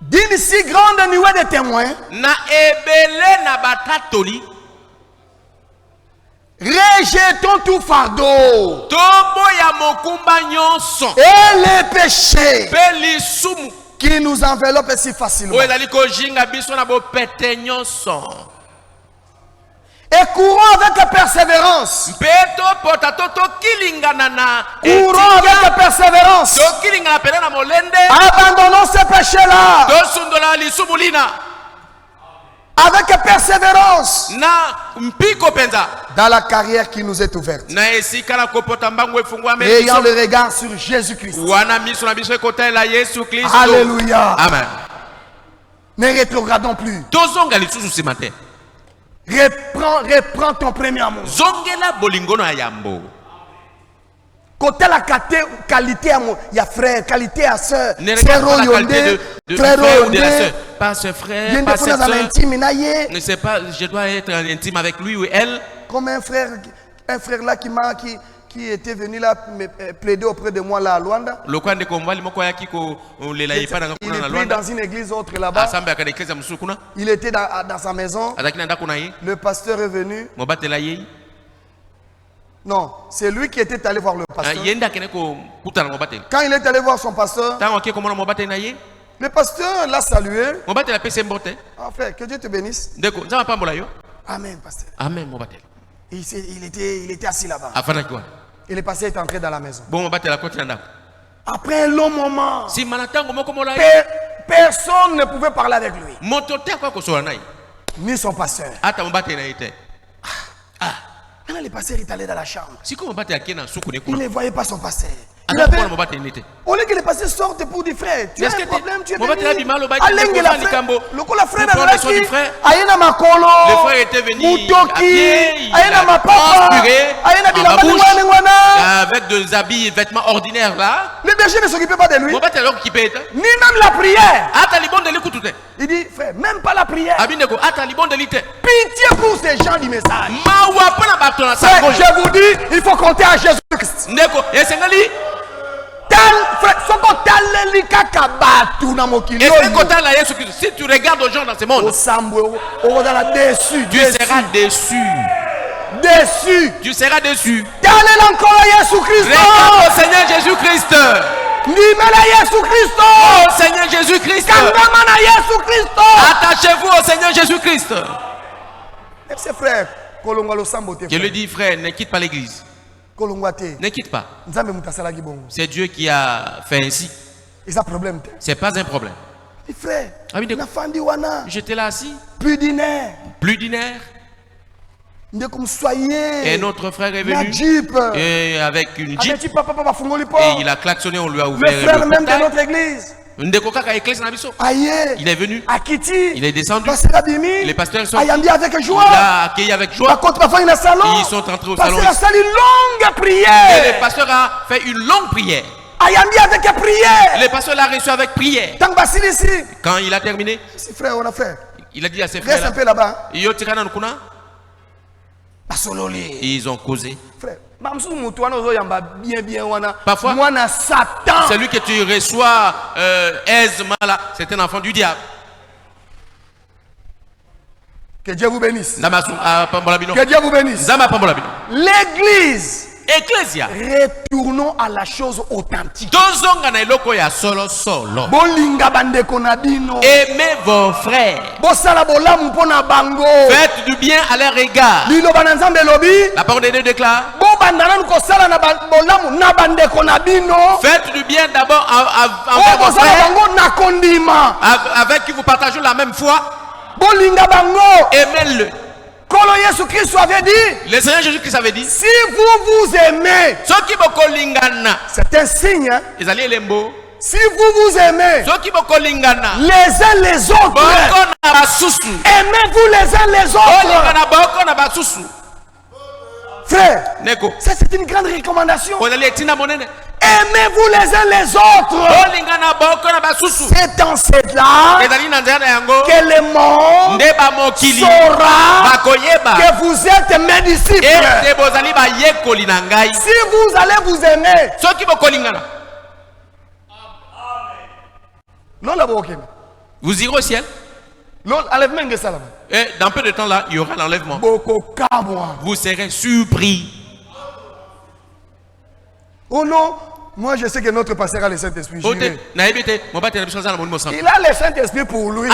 d'une si grande nuée de témoins, rejetons tout fardeau et les péchés qui nous enveloppent si facilement. Et courons avec persévérance. Courons avec persévérance. Abandonnons ces péchés-là. Avec persévérance. Dans la carrière qui nous est ouverte. Ayant le regard sur Jésus-Christ. Alléluia. Amen. Ne rétrogradons plus. Reprends ton premier amour. Côté la qualité amour, il y a frère, qualité à soeur. Frère Oyonde, pas ce frère, pas cette soeur. Ne sais pas, je dois être intime avec lui ou elle. Comme un frère là qui était venu là me plaider auprès de moi là à Luanda. Il est pris dans une église autre là-bas. Il était dans sa maison. Le pasteur est venu. Non, c'est lui qui était allé voir le pasteur. Quand il est allé voir son pasteur, le pasteur l'a salué. Ah, frère, que Dieu te bénisse. Amen, pasteur. Amen, il était assis là-bas. Et le pasteur est entré dans la maison. Après un long moment, personne ne pouvait parler avec lui. Ni son pasteur. Quand le pasteur est allé dans la chambre, il ne voyait pas son pasteur. Au lieu que le pasteur sorte pour dire frère, tu as un problème, tu es venu. Le frère était venu avec des habits, vêtements ordinaires là. Le berger ne s'occupait pas de lui. Ni même la prière. Il dit frère, même pas la prière. Pitié pour ces gens du message. Frère, je vous dis, il faut compter à Jésus-Christ. Si tu regardes aux gens dans ce monde, tu seras déçu. Tu seras déçu. Regarde au Seigneur Jésus-Christ. Oh Seigneur Jésus-Christ. Attachez-vous au Seigneur Jésus-Christ. Je lui dis frère, ne quitte pas l'église. Ne quitte pas. C'est Dieu qui a fait ainsi. C'est pas un problème. J'étais là assis. Plus d'une heure. Et notre frère est venu et avec une jeep. Et il a klaxonné, on lui a ouvert le frère même de notre église. Il est venu. Il est descendu. Les pasteurs sont accueillis avec joie. Il a accueilli avec joie. Ils sont entrés au salon. Et le pasteur a fait une longue prière. Le pasteur l'a reçu avec prière. Quand il a terminé, il a dit à ses frères, ils ont causé. Parfois, celui que tu reçois aisément là, c'est un enfant du diable. Que Dieu vous bénisse. Que Dieu vous bénisse. L'église. Ecclesia. Retournons à la chose authentique. Aimez vos frères. Faites du bien à leur égard. La parole de Dieu déclare. Faites du bien d'abord avec vos frères avec qui vous partagez la même foi. Bolinga bango. Aimez-le. Le Seigneur Jésus-Christ avait dit, si vous vous aimez, c'est un signe. Hein? Si vous vous aimez, les uns les autres, aimez-vous les uns les autres. Frère, ça c'est une grande recommandation. Aimez-vous les uns les autres. C'est dans cette-là que le monde saura que vous êtes mes disciples. Si vous allez vous aimer, vous irez au ciel. Et dans peu de temps là, il y aura l'enlèvement. Vous serez surpris. Oh non, moi je sais que notre pasteur a le Saint-Esprit. Il a le Saint-Esprit pour lui.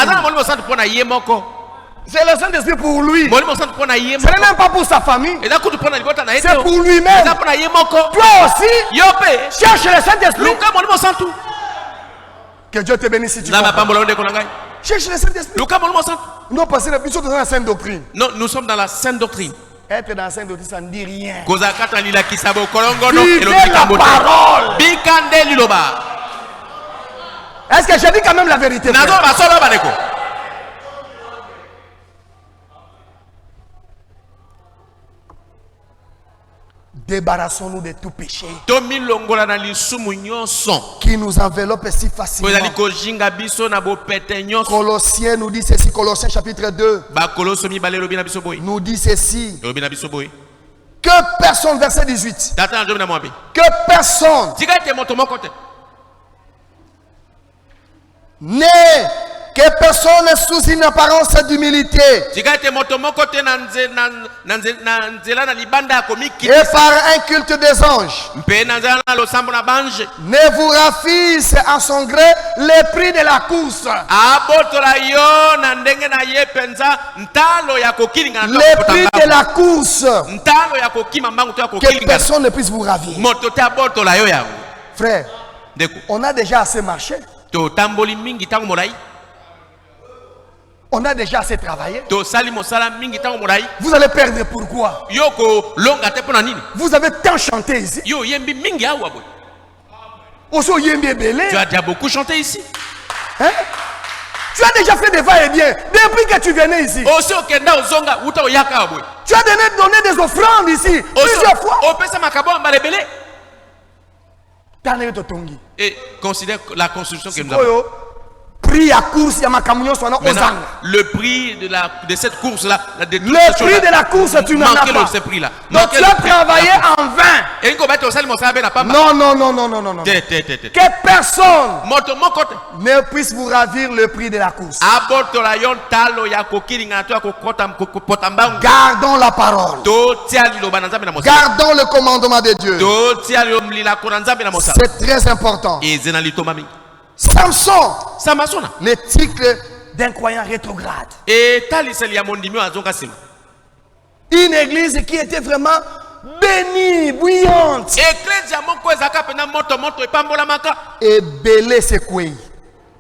C'est le Saint-Esprit pour lui. Ce n'est même pas pour sa famille. C'est pour lui-même. Toi aussi, cherche le Saint-Esprit. Que Dieu te bénisse si tu comprends. Cherche le Saint-Esprit. Non, parce que nous sommes dans la sainte doctrine. Non, nous sommes dans la sainte doctrine. Être dans la sainte doctrine, ça ne dit rien. Vivez la parole. Est-ce que je dis quand même la vérité? Débarrassons-nous de tout péché qui nous enveloppe si facilement. Colossiens nous dit ceci, Colossiens chapitre 2 nous dit ceci, que personne, verset 18, que personne que personne sous une apparence d'humilité et par un culte des anges ne vous raffise en son gré le prix de la course. Le prix de la course. Que personne ne puisse vous ravir. Frère, on a déjà assez marché. On a déjà assez travaillé. Vous allez perdre pourquoi? Vous avez tant chanté ici. Tu as déjà beaucoup chanté ici. Hein? Tu as déjà fait des va-et-vient depuis que tu venais ici. Tu as donné des offrandes ici plusieurs fois. Et considère la construction que nous avons. Le prix de cette course là, le prix de la course, tu n'en as pas. Donc tu as travaillé en vain. Non. Que personne ne puisse vous ravir le prix de la course. Gardons la parole. Gardons le commandement de Dieu. C'est très important. Samson, l'éthique d'un croyant rétrograde. Une église qui était vraiment bénie, bouillante. Et belée secouée.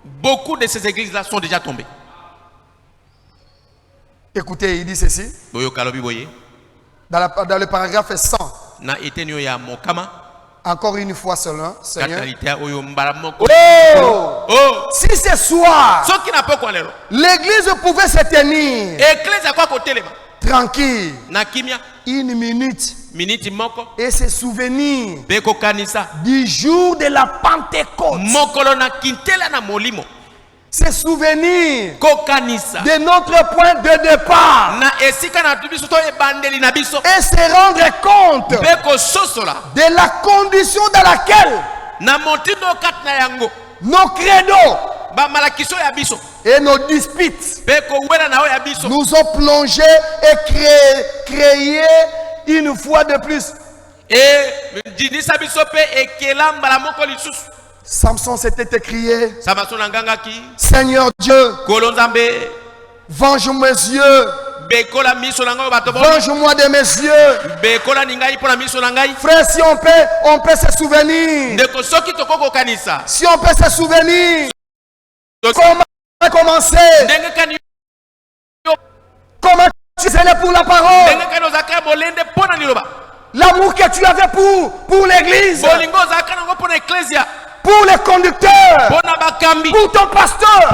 Beaucoup de ces églises-là sont déjà tombées. Écoutez, il dit ceci. Dans le paragraphe 100. Encore une fois seulement, Seigneur. Si ce soir, l'église pouvait se tenir tranquille une minute et se souvenir du jour de la Pentecôte, se souvenir de notre point de départ et se rendre compte de la condition dans laquelle nos credos et nos disputes nous ont plongé et créé une fois de plus. Samson s'était écrié, Seigneur Dieu, venge mes yeux, venge-moi de mes yeux. Frère, si on peut se souvenir. Si on peut se souvenir, comment commencer? tu zélé pour la parole. L'amour que tu avais pour l'église. Pour les conducteurs. Pour ton pasteur.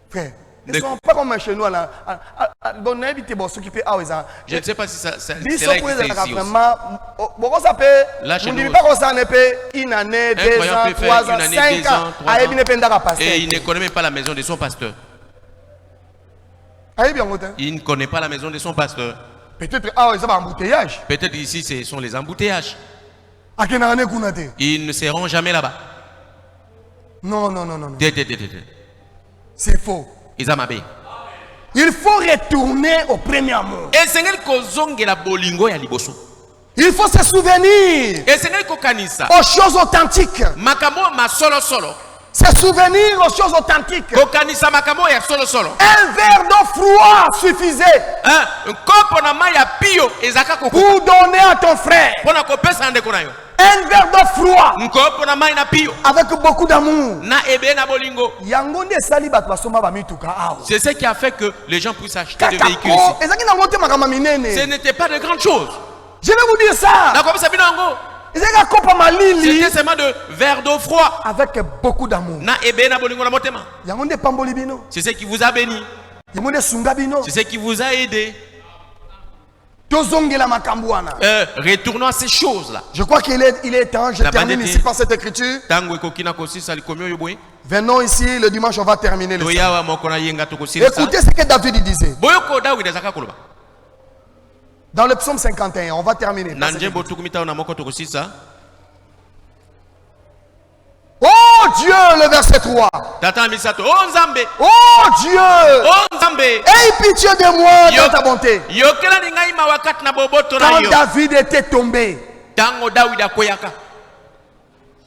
Frère, ne sont pas comme chez nous. Je ne sais pas si c'est là ici aussi. Là chez nous, une année, 2 ans, 3 ans, 5 ans. Et il ne connaît même pas la maison de son pasteur. Il ne connaît pas la maison de son pasteur. Peut-être ici ce sont les embouteillages. Ils ne seront jamais là-bas. Non. C'est faux. Il faut retourner au premier amour. Il faut se souvenir aux choses authentiques. Se souvenir aux choses authentiques. Un verre d'eau froid suffisait pour donner à ton frère. Un verre d'eau froid avec beaucoup d'amour. C'est ce qui a fait que les gens puissent acheter des véhicules ici. Ce n'était pas de grandes choses. Je vais vous dire ça. C'était seulement de verre d'eau froid avec beaucoup d'amour. C'est ce qui vous a béni. C'est ce qui vous a aidé. Retournons à ces choses-là. Je crois qu'il est temps. Je termine ici par cette écriture. Venons ici, le dimanche, on va terminer le service. Écoutez ce que David disait. Dans le psaume 51, on va terminer. Oh Dieu, le verset 3. Oh Dieu, aie pitié de moi dans ta bonté. Quand David était tombé,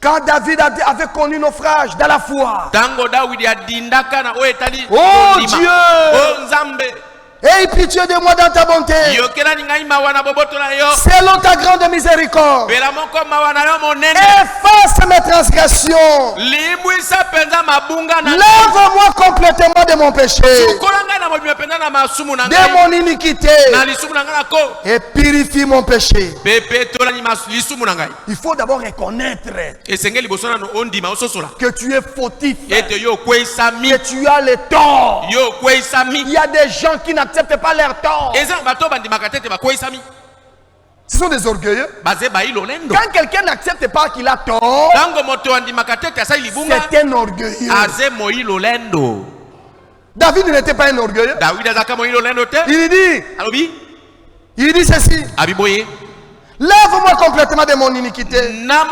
quand David avait connu naufrage dans la foi, oh Dieu, aie pitié de moi dans ta bonté. Selon ta grande miséricorde, efface mes transgressions. Lève-moi complètement de mon péché, de mon iniquité, et purifie mon péché. Il faut d'abord reconnaître que tu es fautif, que tu as le tort. Il y a des gens qui n'acceptent pas leur tort. Ce sont des orgueilleux. Quand quelqu'un n'accepte pas qu'il a tort, c'est un orgueilleux. David n'était pas un orgueilleux. Il dit ceci: lève-moi complètement de mon iniquité, car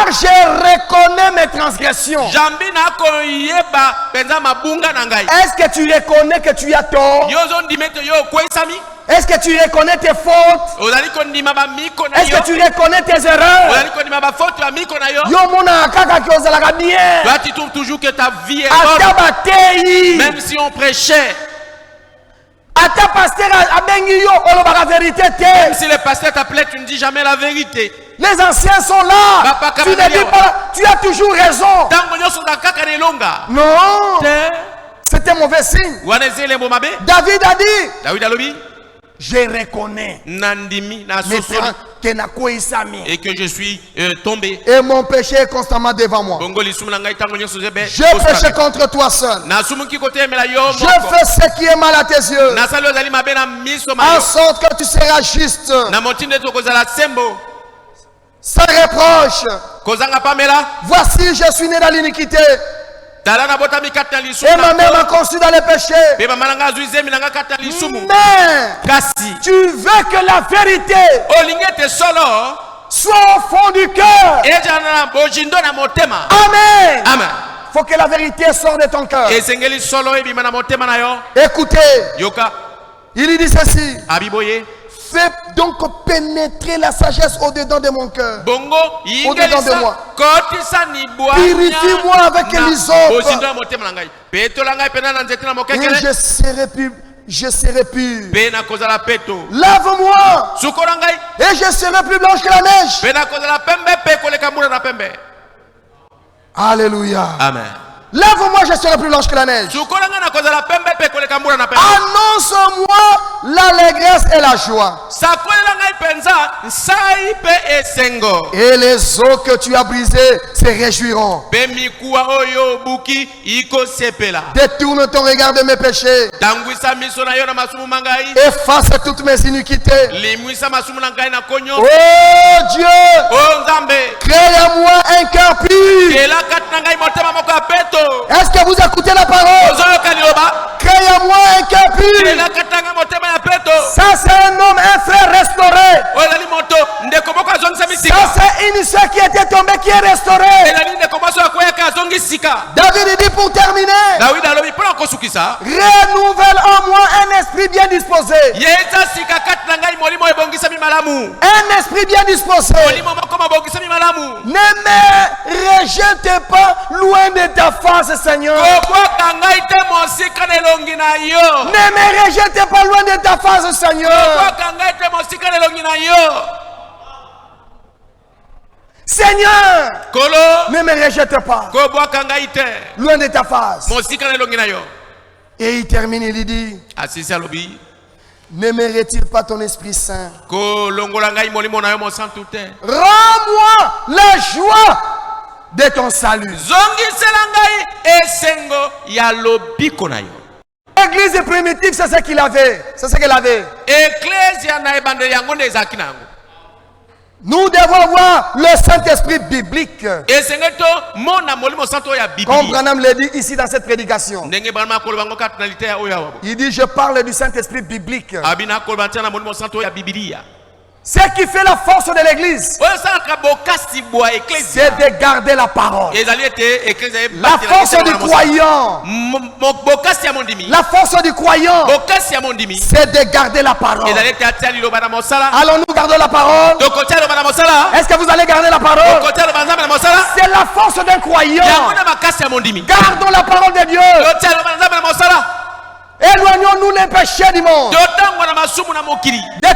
je reconnais mes transgressions. Est-ce que tu reconnais que tu as tort? Est-ce que tu reconnais tes fautes? Est-ce que tu reconnais tes erreurs? Toi, tu trouves toujours que ta vie est bonne, même si on prêchait. Même si le pasteur t'appelait, tu ne dis jamais la vérité. Les anciens sont là. Tu ne dis pas, tu as toujours raison. Non, c'est un mauvais signe. David a dit, je reconnais et que je suis tombé. Et mon péché est constamment devant moi. Je péché contre toi seul. Je fais ce qui est mal à tes yeux, en sorte que tu seras juste, sans reproche. Voici, je suis né dans l'iniquité, et ma mère m'a conçu dans les péchés. Mais tu veux que la vérité soit au fond du cœur. Amen. Faut que la vérité sorte de ton cœur. Écoutez, il dit ceci: fais donc pénétrer la sagesse au-dedans de mon cœur, au-dedans de moi. Purifie-moi avec l'hysope, et je serai pur. Lave-moi, et je serai plus blanche que la neige. Alléluia. Amen. Lève-moi, je serai plus blanche que la neige. Annonce-moi l'allégresse et la joie. Et les eaux que tu as brisées se réjouiront. Détourne ton regard de mes péchés. Efface toutes mes iniquités. Oh Dieu, crée à moi un cœur pur. Est-ce que vous écoutez la parole? Crée à moi un cœur pur. Ça c'est un homme, un frère restauré. Ça c'est une soeur qui était tombée, qui est restaurée. David dit pour terminer, renouvelle en moi un esprit bien disposé. Un esprit bien disposé. Ne me rejette pas loin de ta face, Seigneur. Ne me rejette pas loin de ta face, Seigneur. Seigneur, ne me rejette pas loin de ta face. Et il termine, il dit, ne me retire pas ton Esprit Saint. Rends-moi la joie de ton salut. L'église primitive, c'est ce qu'il avait. C'est ce qu'elle avait. Nous devons avoir le Saint-Esprit biblique. Comme Branham l'a dit ici dans cette prédication. Il dit, je parle du Saint-Esprit biblique. Ce qui fait la force de l'église, c'est de garder la parole. La force du croyant, la force du croyant, c'est de garder la parole. Allons-nous garder la parole? Est-ce que vous allez garder la parole? C'est la force d'un croyant. Gardons la parole de Dieu. Éloignons-nous les péchés du monde, de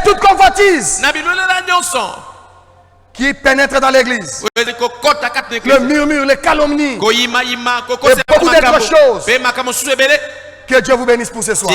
toute convoitise qui pénètre dans l'église, le murmure, les calomnies et beaucoup d'autres choses. Que Dieu vous bénisse pour ce soir.